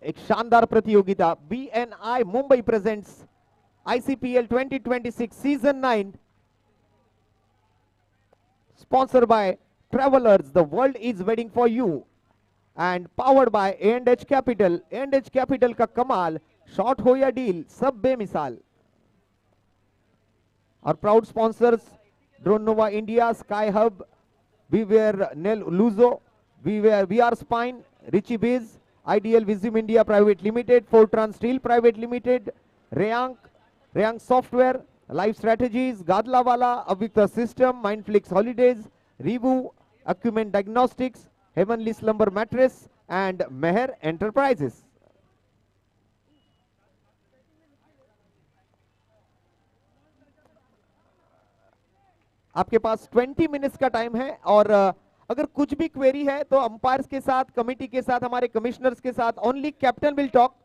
एक शानदार प्रतियोगिता BNI Mumbai presents ICPL 2026 season 9, sponsored by Travelers. The world is waiting for you and powered by A&H Capital. A&H Capital का कमाल, short हो या डील सब बेमिसाल. Our proud sponsors Drone Nova India, Sky Hub, we were Nel Luzo, we were VR Spine, Richie Biz, Ideal Visum India Private Limited, Fortran Steel Private Limited, Rayang Software, Life Strategies, Gadlawala, Avikta System, Mindflix Holidays, Rebu, Acumen Diagnostics, Heavenly Slumber Mattress, and Meher Enterprises. आपके पास 20 minutes का time है और अगर कुछ भी query है तो umpires के साथ, कमेटी के साथ, हमारे कमिश्नर्स के साथ, ओनली कैप्टन विल टॉक.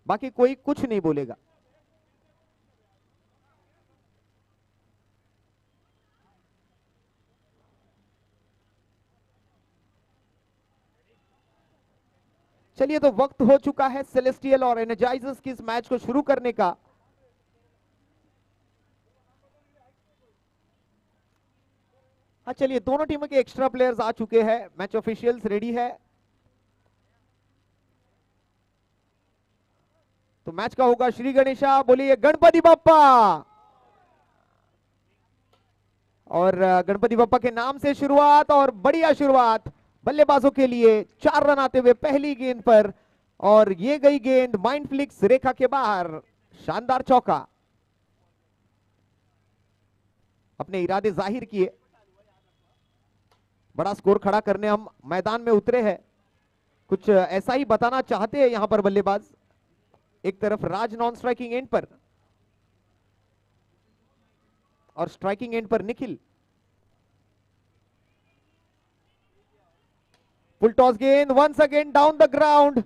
बाकी कोई कुछ नहीं बोलेगा. चलिए, तो वक्त हो चुका है सेलेस्टियल और एनर्जाइजर्स की इस मैच को शुरू करने का. हाँ, चलिए, दोनों टीमों के एक्स्ट्रा प्लेयर्स आ चुके हैं. मैच ऑफिशियल्स रेडी है. तो मैच का होगा श्री गणेशा, बोलिए गणपति बप्पा. और गणपति बप्पा के नाम से शुरुआत और बढ़िया शुरुआत बल्लेबाजों के लिए. 4 रन आते हुए पहली गेंद पर और ये गई गेंद माइंडफ्लिक्स रेखा के बाहर. शानदार चौका. अपने इरादे जाहिर किए. बड़ा स्कोर खड़ा करने हम मैदान में उतरे हैं. कुछ ऐसा ही बताना चाहते हैं यहां पर बल्लेबाज. एक तरफ राज नॉन स्ट्राइकिंग एंड पर और स्ट्राइकिंग एंड पर निखिल. फुल टॉस गेंद once again down the ground.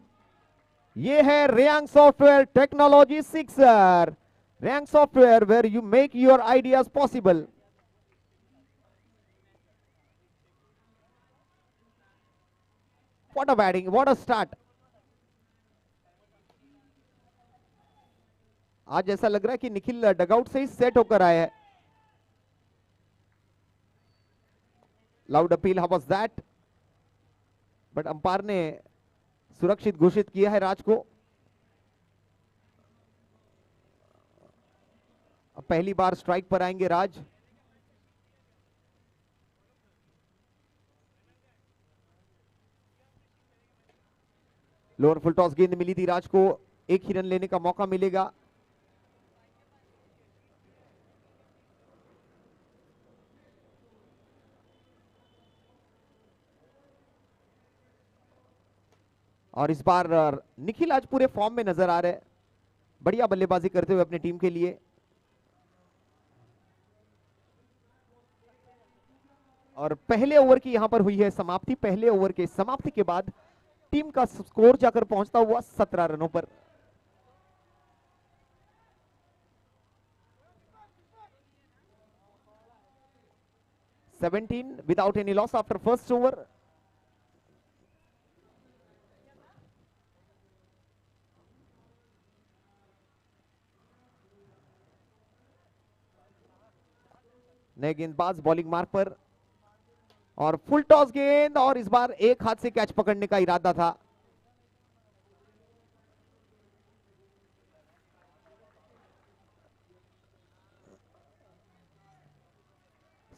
ये है Reyang software technology sixer. Reyang software where you make your ideas possible. What a batting, what a start. आज ऐसा लग रहा है कि निखिल डगआउट से ही सेट होकर आए हैं. Loud appeal, how was that. But umpire ने सुरक्षित घोषित किया है राज को. अब पहली बार स्ट्राइक पर आएंगे राज. लोअर फुल टॉस गेंद मिली थी राज को. एक ही रन लेने का मौका मिलेगा. और इस बार निखिल आज पूरे फॉर्म में नजर आ रहे हैं. बढ़िया बल्लेबाजी करते हुए अपनी टीम के लिए. और पहले ओवर की यहां पर हुई है समाप्ति. पहले ओवर के समाप्ति के बाद टीम का स्कोर जाकर पहुंचता हुआ 17 रनों पर. Without any loss after first over. नए गेंदबाज बॉलिंग मार्क पर और फुल टॉस गेंद. और इस बार एक हाथ से कैच पकड़ने का इरादा था.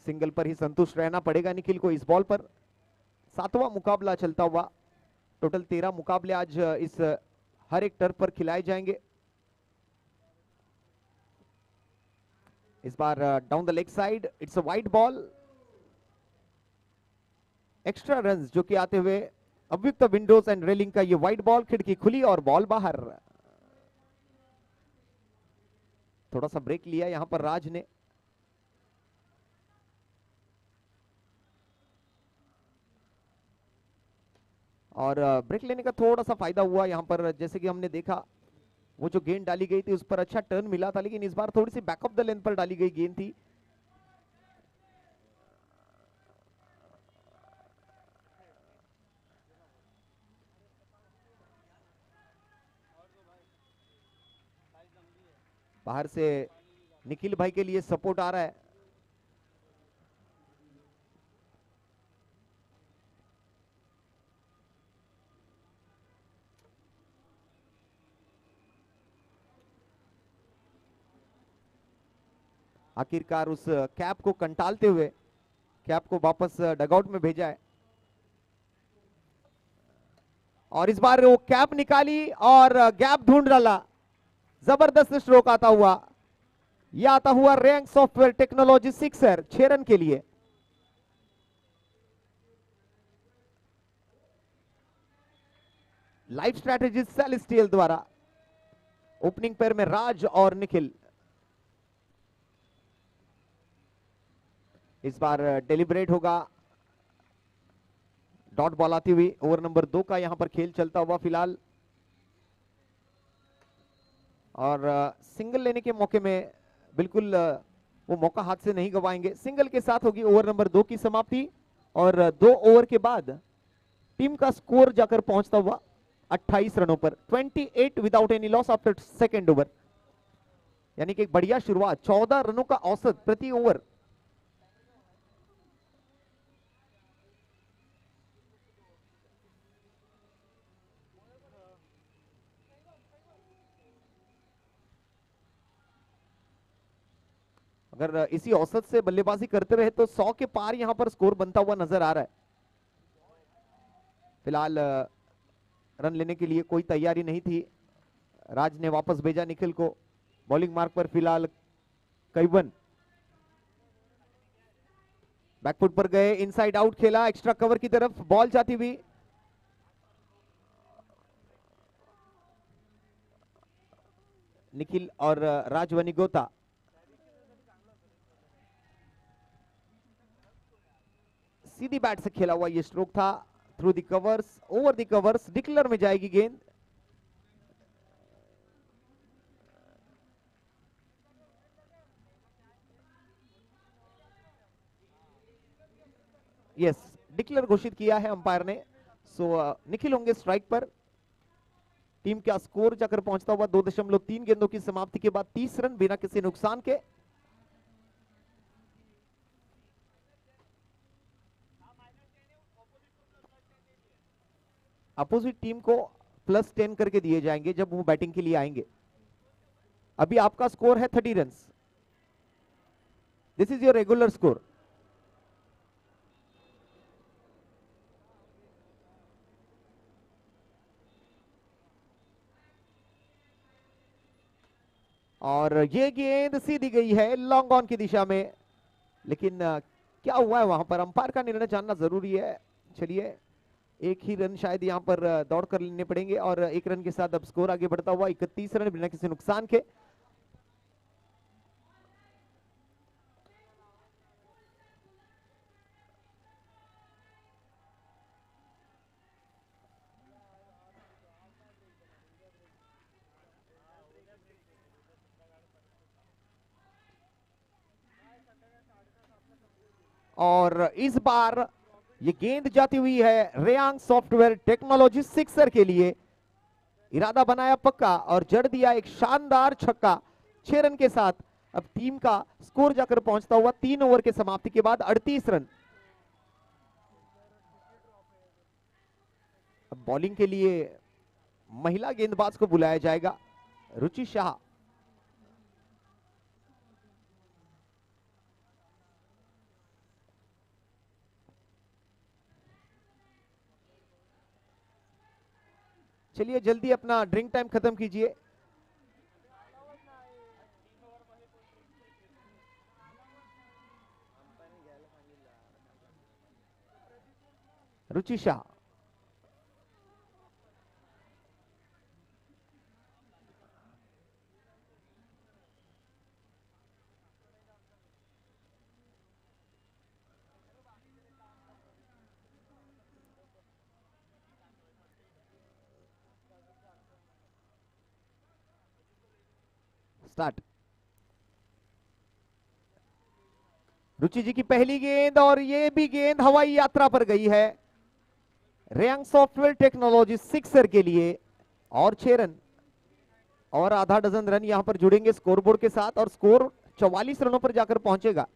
सिंगल पर ही संतुष्ट रहना पड़ेगा निखिल को इस बॉल पर. 7वां मुकाबला चलता हुआ. टोटल 13 मुकाबले आज इस हर एक टर्फ पर खिलाए जाएंगे. इस बार down the leg side, it's a wide ball. Extra runs जो कि आते हुए अव्युक्त विंडोज एंड रेलिंग का ये वाइड बॉल. खिड़की खुली और बॉल बाहर. थोड़ा सा ब्रेक लिया यहां पर राज ने. और ब्रेक लेने का थोड़ा सा फायदा हुआ यहां पर. जैसे कि हमने देखा वो जो गेंद डाली गई थी उस पर अच्छा टर्न मिला था, लेकिन इस बार थोड़ी सी बैक ऑफ द लेंथ पर डाली गई गेंद थी। बाहर से निखिल भाई के लिए सपोर्ट आ रहा है। आखिरकार उस कैप को कंटालते हुए कैप को वापस डगआउट में भेजा है, और इस बार वो कैप निकाली और गैप ढूंढ डाला। जबरदस्त स्ट्रोक आता हुआ, यह आता हुआ Reyang software technology sixer 6 run के लिए। लाइफ स्ट्रैटेजी सेलेस्टियल द्वारा ओपनिंग पेयर में राज और निखिल। इस बार डेलिब्रेट होगा, डॉट बॉल आती हुई। ओवर नंबर 2 का यहां पर खेल चलता हुआ फिलहाल, और सिंगल लेने के मौके में बिल्कुल वो मौका हाथ से नहीं गवाएंगे। सिंगल के साथ होगी ओवर नंबर 2 की समाप्ति, और 2 ओवर के बाद टीम का स्कोर जाकर पहुंचता हुआ 28 रनों पर, 28 without any loss after second over. यानी कि एक बढ़िया शुरुआत, 14 रनों का औसत प्रति ओवर। अगर इसी औसत से बल्लेबाजी करते रहे तो 100 के पार यहां पर स्कोर बनता हुआ नजर आ रहा है। फिलहाल रन लेने के लिए कोई तैयारी नहीं थी। राज ने वापस भेजा निखिल को बॉलिंग मार्क पर। फिलहाल कैवन बैकफुट पर गए, इनसाइड आउट खेला, एक्स्ट्रा कवर की तरफ बॉल जाती हुई। निखिल और राज वनिगोता सीधी बैट से खेला हुआ ये स्ट्रोक था। Through the covers, over the covers, declare में जाएगी गेंद। यस, डिक्लेयर घोषित किया है अंपायर ने। सो निखिल होंगे स्ट्राइक पर। टीम का स्कोर जाकर पहुंचता हुआ 2.3 गेंदों की समाप्ति के बाद 30 रन बिना किसी नुकसान के। अपोजिट टीम को +10 करके दिए जाएंगे जब वो बैटिंग के लिए आएंगे। अभी आपका स्कोर है 30 run. This is your regular score. और ये गेंद सीधी गई है लॉन्ग ऑन की दिशा में, लेकिन क्या हुआ है वहां पर, अंपायर का निर्णय जानना जरूरी है। चलिए, एक ही रन शायद यहां पर दौड़ कर लेने पड़ेंगे, और 1 रन के साथ अब स्कोर आगे बढ़ता हुआ 31 रन बिना किसी नुकसान के। और इस बार ये गेंद जाती हुई है रेयांग सॉफ्टवेयर टेक्नोलॉजी सिक्सर के लिए। इरादा बनाया पक्का और जड़ दिया एक शानदार छक्का 6 रन के साथ। अब टीम का स्कोर जाकर पहुंचता हुआ 3 ओवर के समाप्ति के बाद 38 रन। अब बॉलिंग के लिए महिला गेंदबाज को बुलाया जाएगा, रुचि शाह। चलिए जल्दी अपना ड्रिंक टाइम खत्म कीजिए। रुचि शाह। स्टार्ट। रुचि जी की पहली गेंद और ये भी गेंद हवाई यात्रा पर गई है। रेयांग सॉफ्टवेयर टेक्नोलॉजी सिक्सर के लिए और 6 रन और आधा डजन रन यहां पर जुड़ेंगे स्कोरबोर्ड के साथ और स्कोर 44 रनों पर जाकर पहुंचेगा।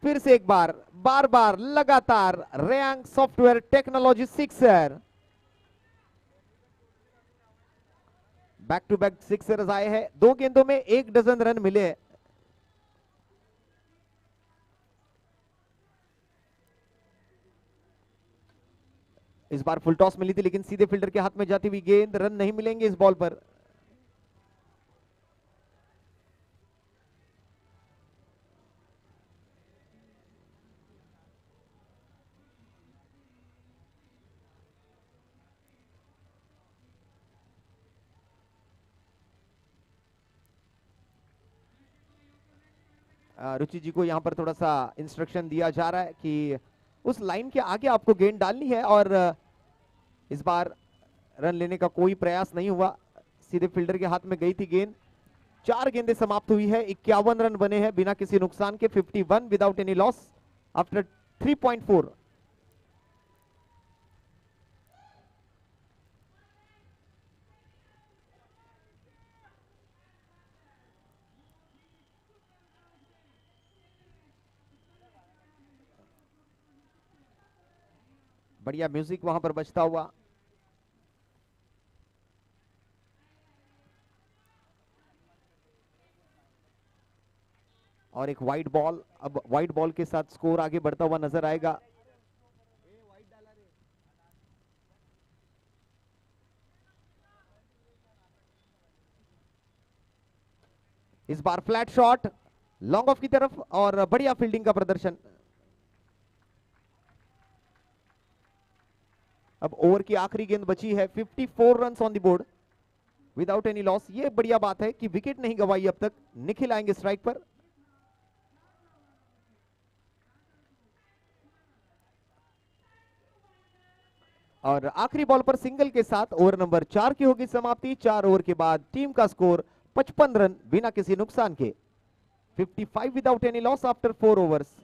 फिर से एक बार बार बार लगातार Reyang software technology sixer, back to back sixers आए हैं। 2 गेंदों में 1 डजन रन मिले हैं। इस बार फुल टॉस मिली थी लेकिन सीधे फील्डर के हाथ में जाती हुई गेंद, रन नहीं मिलेंगे इस बॉल पर। रुचि जी को यहां पर थोड़ा सा इंस्ट्रक्शन दिया जा रहा है कि उस लाइन के आगे आपको गेंद डालनी है और इस बार रन लेने का कोई प्रयास नहीं हुआ, सीधे फील्डर के हाथ में गई थी गेंद। 4 गेंदें समाप्त हुई है, 51 रन बने हैं बिना किसी नुकसान के, 51 विदाउट एनी लॉस आफ्टर 3.4। बढ़िया म्यूजिक वहां पर बजता हुआ। और एक वाइड बॉल, अब वाइड बॉल के साथ स्कोर आगे बढ़ता हुआ नजर आएगा। इस बार फ्लैट शॉट लॉन्ग ऑफ की तरफ और बढ़िया फील्डिंग का प्रदर्शन। अब ओवर की आखिरी गेंद बची है, 54 run on the board without any loss. ये बढ़िया बात है कि विकेट नहीं गवाई अब तक। निखिल आएंगे स्ट्राइक पर। और आखिरी बॉल पर सिंगल के साथ ओवर नंबर 4 की होगी समाप्ति। 4 ओवर के बाद टीम का स्कोर 55 रन बिना किसी नुकसान के, 55 without any loss after 4 overs.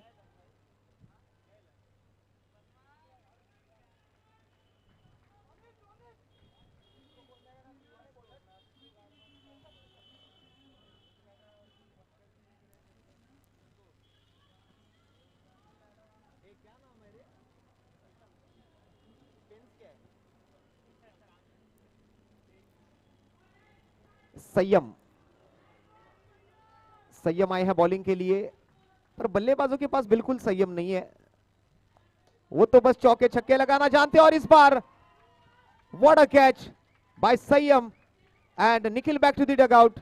संयम आए हैं बॉलिंग के लिए, पर बल्लेबाजों के पास बिल्कुल संयम नहीं है। वो तो बस चौके छक्के लगाना जानते हैं। और इस बार what a catch by Sanyam and Nikhil back to the dugout.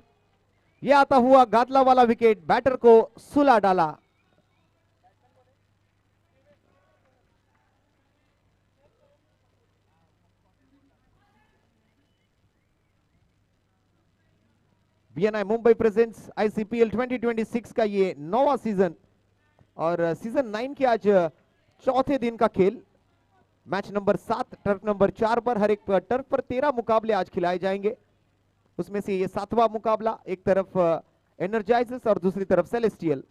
ये आता हुआ गादला वाला विकेट बैटर को सुला डाला। बीएनआई मुंबई प्रेजेंट्स आईसीपीएल 2026 का ये 9वां सीजन और सीजन 9 के आज चौथे दिन का खेल। मैच नंबर 7 टर्फ नंबर 4 पर। हर एक टर्फ पर 13 मुकाबले आज खिलाए जाएंगे। उसमें से ये 7वां मुकाबला, एक तरफ एनर्जाइजर्स और दूसरी तरफ सेलेस्टियल।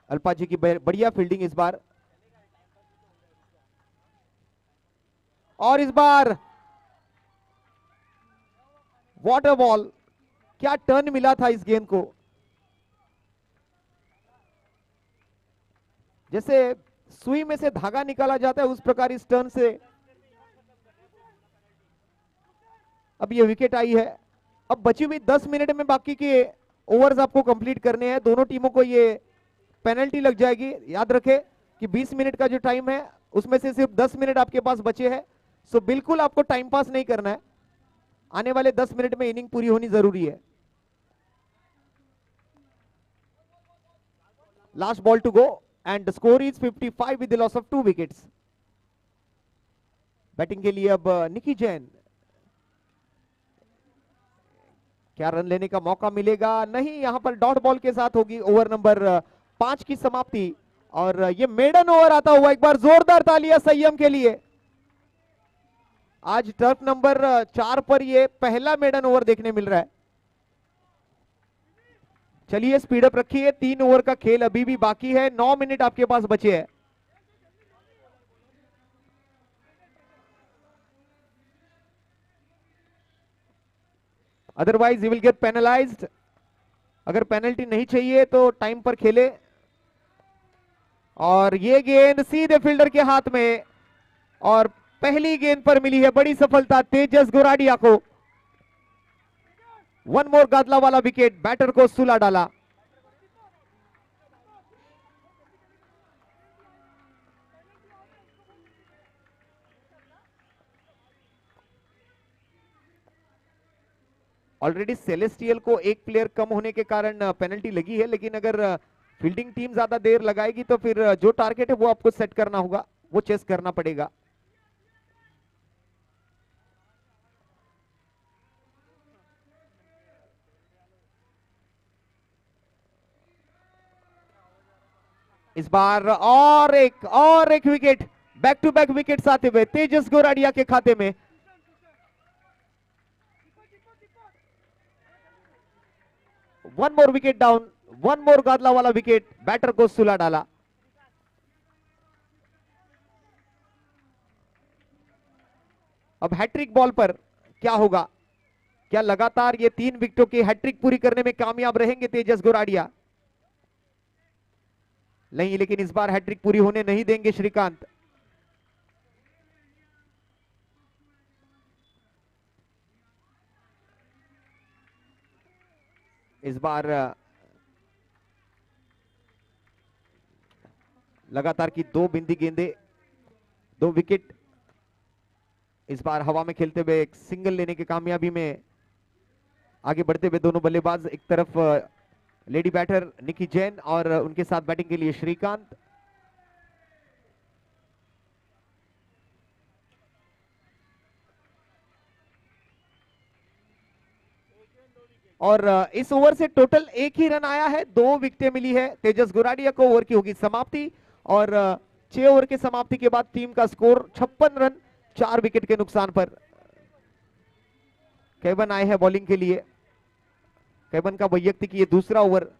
अल्पा जी की बढ़िया फील्डिंग इस बार। और इस बार वाटर बॉल, क्या टर्न मिला था इस गेंद को। जैसे सुई में से धागा निकाला जाता है उस प्रकार इस टर्न से अब ये विकेट आई है। अब बची हुई 10 मिनट में बाकी के ओवर्स आपको कंप्लीट करने हैं। दोनों टीमों को ये पेनल्टी लग जाएगी। याद रखें कि 20 मिनट का जो टाइम है उसमें से सिर्फ 10 मिनट आपके पास बचे हैं। सो बिल्कुल आपको टाइम पास नहीं करना है। आने वाले 10 मिनट में इनिंग पूरी होनी जरूरी है। Last ball to go and score is 55 with the loss of 2 wickets. Batting के लिए अब निकी जैन। क्या रन लेने का मौका मिलेगा? नहीं, यहां पर डॉट बॉल के साथ होगी ओवर नंबर 5 की समाप्ति और ये मेडन ओवर आता हुआ, एक बार जोरदार तालियां संयम के लिए। आज टर्फ नंबर 4 पर ये पहला मेडन ओवर देखने मिल रहा है। चलिए स्पीड अप रखिए, 3 ओवर का खेल अभी भी बाकी है, 9 मिनट आपके पास बचे हैं। Otherwise you will get penalised. अगर पेनल्टी नहीं चाहिए तो टाइम पर खेले। और ये गेंद सीधे फील्डर के हाथ में, और पहली गेंद पर मिली है बड़ी सफलता तेजस गोराडिया को। वन मोर गादला वाला विकेट, बैटर को सुला डाला। ऑलरेडी सेलेस्टियल को एक प्लेयर कम होने के कारण पेनल्टी लगी है, लेकिन अगर फील्डिंग टीम ज्यादा देर लगाएगी तो फिर जो टारगेट है वो आपको सेट करना होगा, वो चेस करना पड़ेगा। इस बार और एक wicket, back to back wickets आते हुए तेजस गोराडिया के खाते में। One more wicket down, one more गादला वाला विकेट, बैटर को सुला डाला। अब हैट्रिक बॉल पर क्या होगा? क्या लगातार ये 3 विकेटों की हैट्रिक पूरी करने में कामयाब रहेंगे तेजस गोराडिया? नहीं, लेकिन इस बार हैट्रिक पूरी होने नहीं देंगे श्रीकांत। इस बार लगातार की 2 बिंदी गेंदें, 2 विकेट। इस बार हवा में खेलते हुए एक सिंगल लेने की कामयाबी में आगे बढ़ते हुए दोनों बल्लेबाज, एक तरफ लेडी बैटर निकी जैन और उनके साथ बैटिंग के लिए श्रीकांत। और इस ओवर से टोटल 1 ही रन आया है, 2 विकेटें मिली है तेजस गोराडिया को। ओवर की होगी समाप्ति, और 6 ओवर की समाप्ति के बाद टीम का स्कोर 56 रन 4 विकेट के नुकसान पर। केवन आए हैं बॉलिंग के लिए। केवन का वैयक्तिक ये दूसरा ओवर।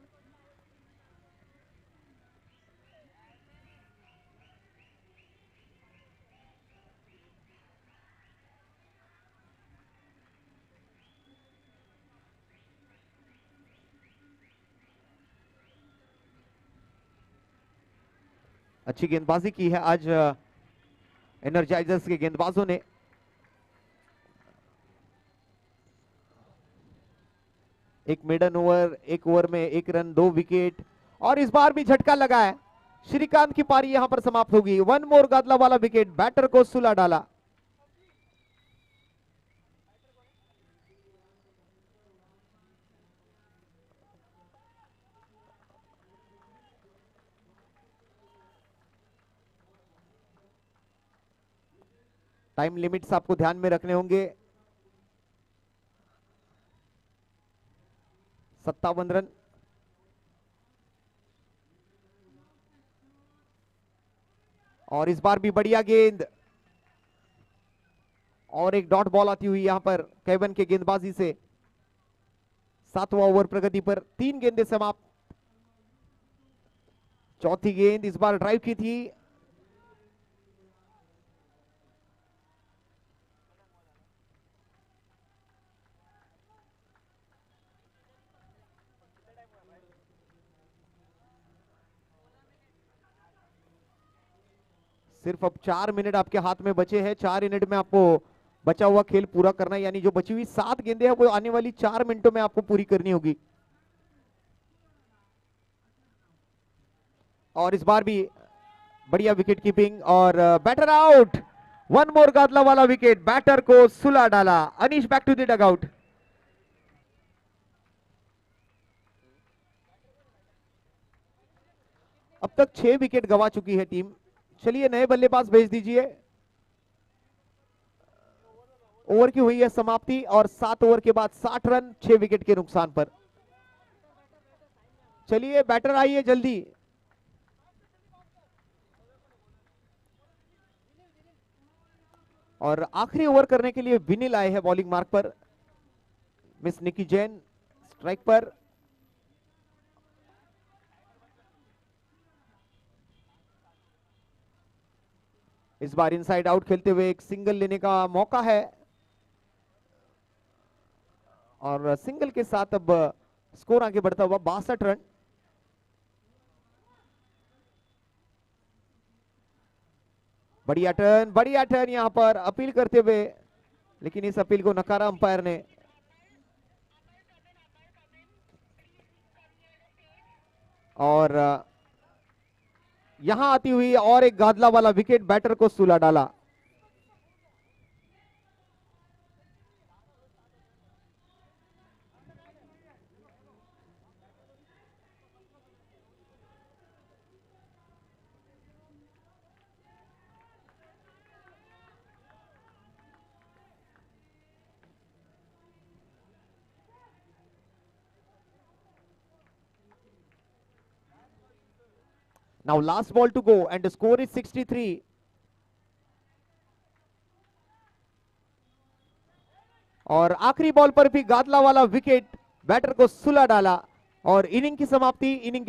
अच्छी गेंदबाजी की है आज एनर्जाइजर्स के गेंदबाजों ने। एक मेडन ओवर, 1 ओवर में 1 रन 2 विकेट, और इस बार भी झटका लगा है। श्रीकांत की पारी यहां पर समाप्त होगी। 1 मोर गादला वाला विकेट, बैटर को सुला डाला। टाइम लिमिट्स आपको ध्यान में रखने होंगे। 57 रन। और इस बार भी बढ़िया गेंद, और एक डॉट बॉल आती हुई यहां पर केवन के गेंदबाजी से। 7वां ओवर प्रगति पर, 3 गेंदें समाप्त। चौथी गेंद इस बार ड्राइव की थी। सिर्फ अब 4 मिनट आपके हाथ में बचे हैं। 4 मिनट में आपको बचा हुआ खेल पूरा करना है, यानी जो बची हुई 7 गेंदें हैं वो आने वाली 4 मिनटों में आपको पूरी करनी होगी। और इस बार भी बढ़िया विकेट कीपिंग, और बैटर आउट। 1 मोर गादला वाला विकेट, बैटर को सुला डाला। Anish back to the dugout. अब तक 6 विकेट गंवा चुकी है टीम। चलिए नए बल्लेबाज भेज दीजिए। ओवर की हुई है समाप्ति, और 7 ओवर के बाद 60 रन 6 विकेट के नुकसान पर। चलिए बैटर आइए जल्दी। और आखिरी ओवर करने के लिए विनिल आए हैं बॉलिंग मार्क पर। मिस निकी जैन स्ट्राइक पर। इस बार इनसाइड आउट खेलते हुए एक सिंगल लेने का मौका है और सिंगल के साथ अब स्कोर आगे बढ़ता हुआ 62 रन। बढ़िया टर्न यहां पर अपील करते हुए, लेकिन इस अपील को नकारा अंपायर ने। और यहां आती हुई और एक गादला वाला विकेट बैटर को सुला डाला। Now last ball to go and the score is 63. और आखिरी बॉल पर भी गादला वाला विकेट बैटर को सुला डाला और इनिंग की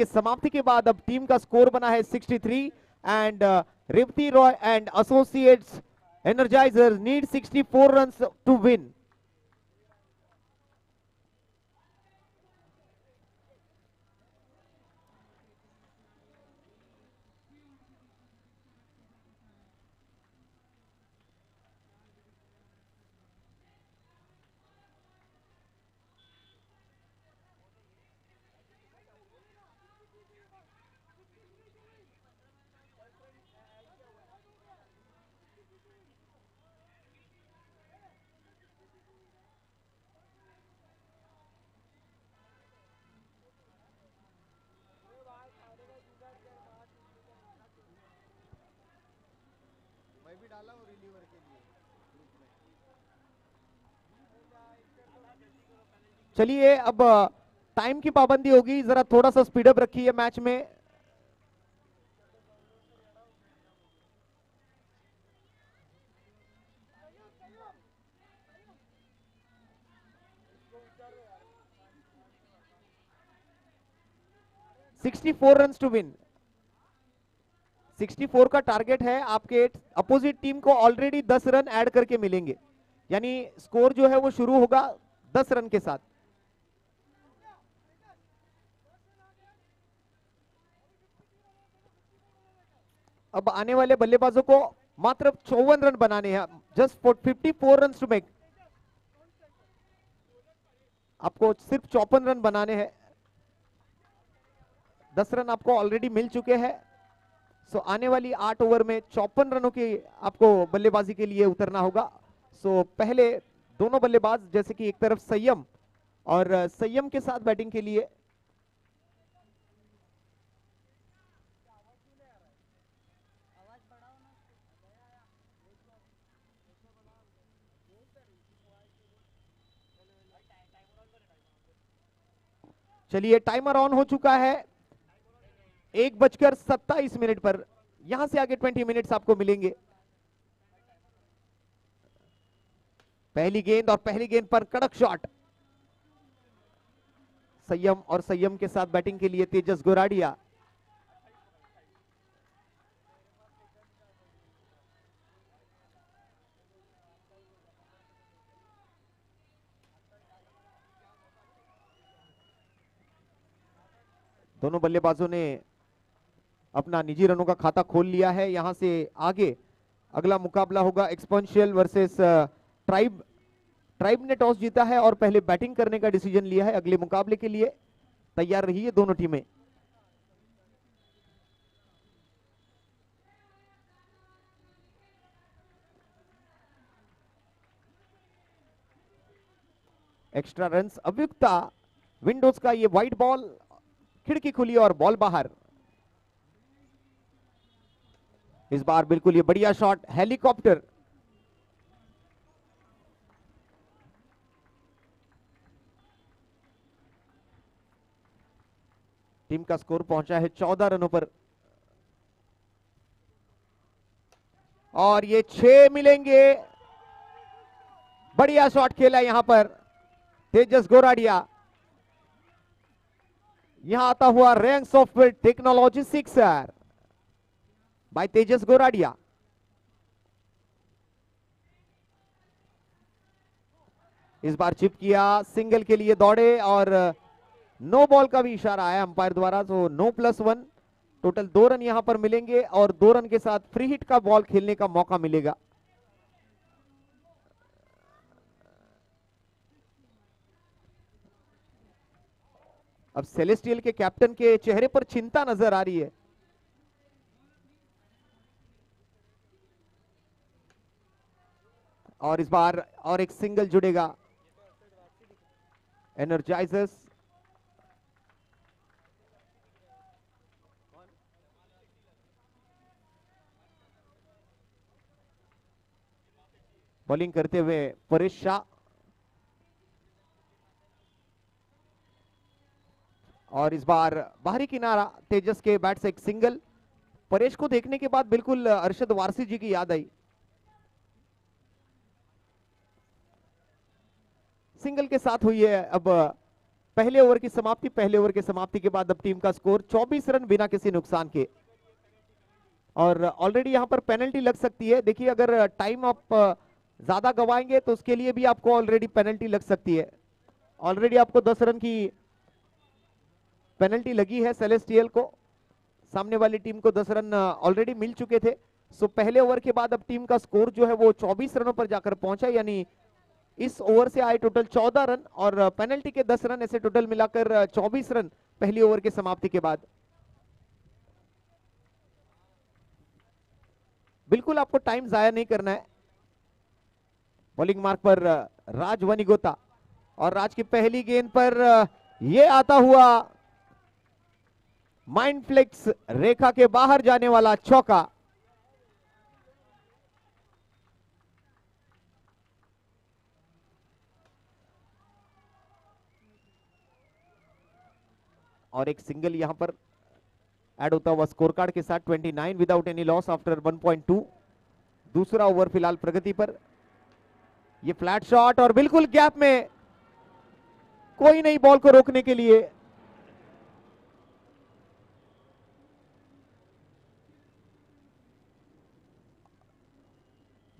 समाप्ति के बाद अब टीम का स्कोर बना है 63 and Revati Roy and associates energizers need 64 runs to win. चलिए अब टाइम की पाबंदी होगी, जरा थोड़ा सा स्पीडअप रखिए मैच में। $64 रन टू विन। 64 का टारगेट है। आपके अपोजिट टीम को ऑलरेडी 10 रन ऐड करके मिलेंगे, यानी स्कोर जो है वो शुरू होगा 10 रन के साथ। अब आने वाले बल्लेबाजों को मात्र 54 रन बनाने हैं, just for 54 run to make. आपको सिर्फ 54 रन बनाने हैं। 10 रन आपको ऑलरेडी मिल चुके हैं। सो आने वाली 8 ओवर में 54 रनों की आपको बल्लेबाजी के लिए उतरना होगा। सो पहले दोनों बल्लेबाज, जैसे कि एक तरफ संयम और संयम के साथ बैटिंग के लिए चलिए टाइमर ऑन हो चुका है। 1:27 पर यहां से आगे 20 मिनट्स आपको मिलेंगे। पहली गेंद पर कड़क शॉट। संयम और संयम के साथ बैटिंग के लिए तेजस गोराडिया। दोनों बल्लेबाजों ने अपना निजी रनों का खाता खोल लिया है। यहां से आगे अगला मुकाबला होगा एक्सपोनेंशियल वर्सेस ट्राइब। ट्राइब ने टॉस जीता है और पहले बैटिंग करने का डिसीजन लिया है। अगले मुकाबले के लिए तैयार रही है दोनों टीमें। एक्स्ट्रा रन्स अव्युक्ता विंडोज का ये वाइट बॉल, खिड़की खुली और बॉल बाहर। इस बार बिल्कुल ये बढ़िया शॉट, हेलीकॉप्टर। टीम का स्कोर पहुंचा है 14 रनों पर और ये 6 मिलेंगे। बढ़िया शॉट खेला यहां पर तेजस गोराडिया। यहां आता हुआ Reyang software technology sixer by Tejas Goradia. इस बार चिप किया, सिंगल के लिए दौड़े और नो बॉल का भी इशारा आया अंपायर द्वारा, तो नो +1। टोटल 2 रन यहां पर मिलेंगे और 2 रन के साथ फ्री हिट का बॉल खेलने का मौका मिलेगा। अब सेलेस्टियल के कैप्टन के चेहरे पर चिंता नजर आ रही है। और इस बार और एक सिंगल जुड़ेगा एनर्जाइजर्स। बॉलिंग करते हुए परेश शाह और इस बार बाहरी किनारा तेजस के बैट से एक सिंगल। परेश को देखने के बाद बिल्कुल अरशद वारसी जी की याद आई। सिंगल के साथ हुई है अब पहले ओवर की समाप्ति। पहले ओवर की समाप्ति के बाद अब टीम का स्कोर 24 रन बिना किसी नुकसान के। और ऑलरेडी यहां पर पेनल्टी लग सकती है। देखिए अगर टाइम आप ज्यादा गवाएंगे तो उसके लिए भी आपको ऑलरेडी पेनल्टी लग सकती है। ऑलरेडी आपको 10 रन की पेनल्टी लगी है सेलेस्टियल को। सामने वाली टीम को 10 रन ऑलरेडी मिल चुके थे। सो पहले ओवर के बाद अब टीम का स्कोर जो है वो 24 रनों पर जाकर पहुंचा, यानी इस ओवर से आए टोटल 14 रन और पेनल्टी के 10 रन, ऐसे टोटल मिलाकर 24 रन पहली ओवर के समाप्ति के बाद। बिल्कुल आपको टाइम जाया नहीं करना है। बॉलिंग मार्क पर राज वनिगोता और राज की पहली गेंद पर यह आता हुआ माइंड फ्लेक्स रेखा के बाहर जाने वाला चौका। और एक सिंगल यहां पर ऐड होता हुआ स्कोर कार्ड के साथ 29 विदाउट एनी लॉस आफ्टर 1.2। दूसरा ओवर फिलहाल प्रगति पर। ये फ्लैट शॉट और बिल्कुल गैप में, कोई नहीं बॉल को रोकने के लिए।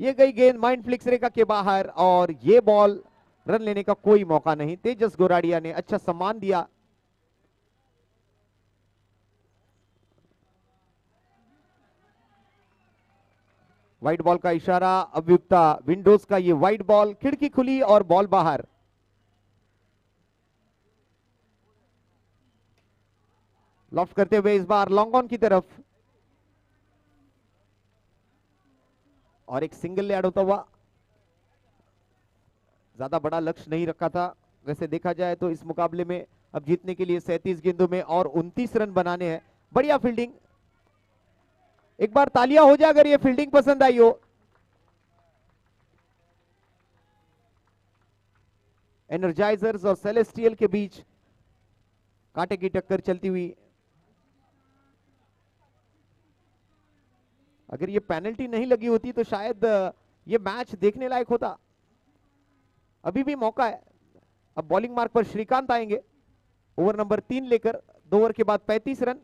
ये गई गेंद माइंड फ्लिक्स रेखा के बाहर और ये बॉल रन लेने का कोई मौका नहीं। तेजस गोराडिया ने अच्छा सम्मान दिया। वाइड बॉल का इशारा, अभियुक्ता विंडोज का ये वाइड बॉल, खिड़की खुली और बॉल बाहर। लॉफ्ट करते हुए इस बार लॉन्ग ऑन की तरफ और एक सिंगल ऐड होता हुआ। ज्यादा बड़ा लक्ष्य नहीं रखा था। वैसे देखा जाए तो इस मुकाबले में अब जीतने के लिए 37 गेंदों में और 29 रन बनाने हैं। बढ़िया फील्डिंग। एक बार तालियां हो जाए अगर ये फील्डिंग पसंद आई हो। एनर्जाइजर्स और सेलेस्टियल के बीच कांटे की टक्कर चलती हुई। अगर ये पेनल्टी नहीं लगी होती तो शायद ये मैच देखने लायक होता। अभी भी मौका है। अब बॉलिंग मार्क पर श्रीकांत आएंगे ओवर नंबर 3 लेकर। 2 ओवर के बाद 35 रन।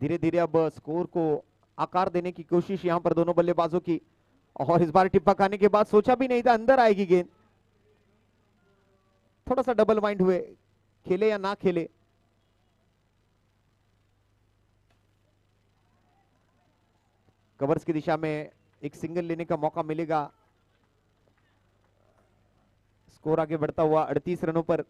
धीरे धीरे अब स्कोर को आकार देने की कोशिश यहां पर दोनों बल्लेबाजों की। और इस बार टिप्पा खाने के बाद सोचा भी नहीं था अंदर आएगी गेंद। थोड़ा सा डबल माइंड हुए, खेले या ना खेले। कवर्स की दिशा में एक सिंगल लेने का मौका मिलेगा। स्कोर आगे बढ़ता हुआ 38 रनों पर।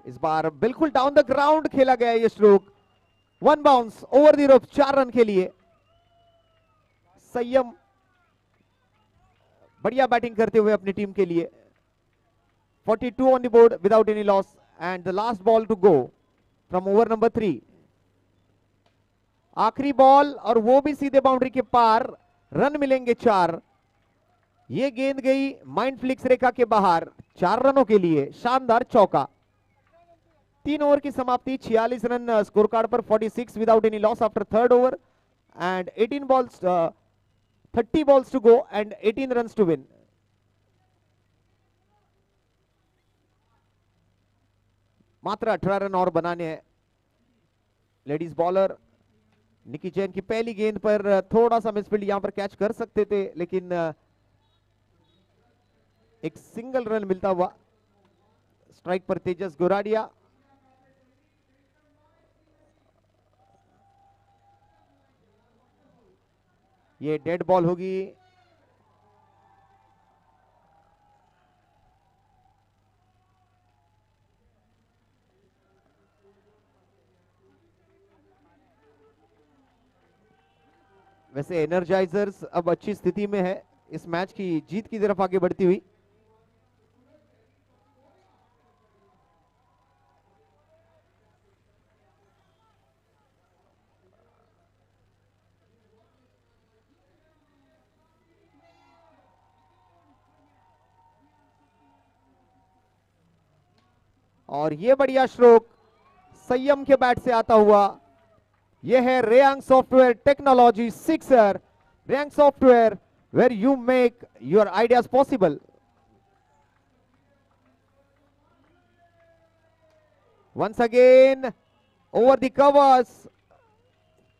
इस बार बिल्कुल डाउन द ग्राउंड खेला गया ये stroke. 1 bounce over the rope, 4 run के लिए। संयम, बढ़िया बैटिंग करते हुए अपनी टीम के लिए। 42 on the board without any loss, and the last ball to go from over number 3. आखिरी बॉल और वो भी सीधे बाउंड्री के पार, रन मिलेंगे 4। ये गेंद गई माइंड फ्लिक्स रेखा के बाहर 4 रनों के लिए, शानदार चौका। 3 ओवर की समाप्ति, 46 रन स्कोर कार्ड पर, 46 without any loss after third over, and 18 balls 30 balls to go and 18 runs to win. मात्र 18 रन और बनाने हैं। लेडीज बॉलर निकी जैन की पहली गेंद पर थोड़ा सा मिसफील्ड, यहां पर कैच कर सकते थे, लेकिन एक सिंगल रन मिलता हुआ। स्ट्राइक पर तेजस गोराडिया। ये डेड बॉल होगी। वैसे एनर्जाइजर्स अब अच्छी स्थिति में है, इस मैच की जीत की तरफ आगे बढ़ती हुई। और ये बढ़िया स्ट्रोक संयम के बैट से आता हुआ। यह है Reyang software technology sixer. Reyang software where you make your ideas possible. Once again over the covers.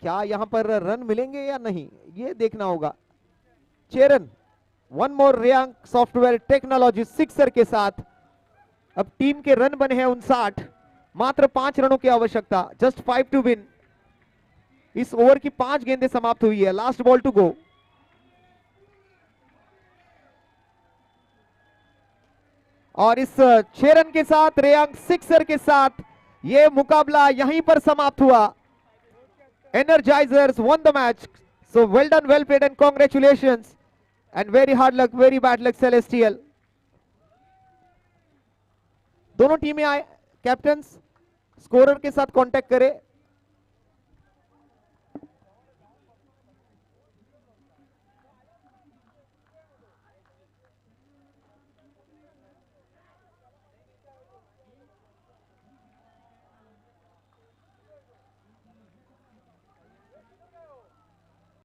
क्या यहां पर रन मिलेंगे या नहीं, ये देखना होगा। चेरन one more Reyang software technology sixer के साथ अब टीम के रन बने हैं 59। मात्र 5 रनों की आवश्यकता, जस्ट 5 टू विन। इस ओवर की 5 गेंदें समाप्त हुई है, लास्ट बॉल टू गो। और इस 6 रन के साथ रेयांग सिक्सर के साथ यह मुकाबला यहीं पर समाप्त हुआ। Energisers one the match, so well done, well played and congratulations, and very hard luck, very bad luck celestial. दोनों टीमें आए, कैप्टन्स स्कोरर के साथ कांटेक्ट करें।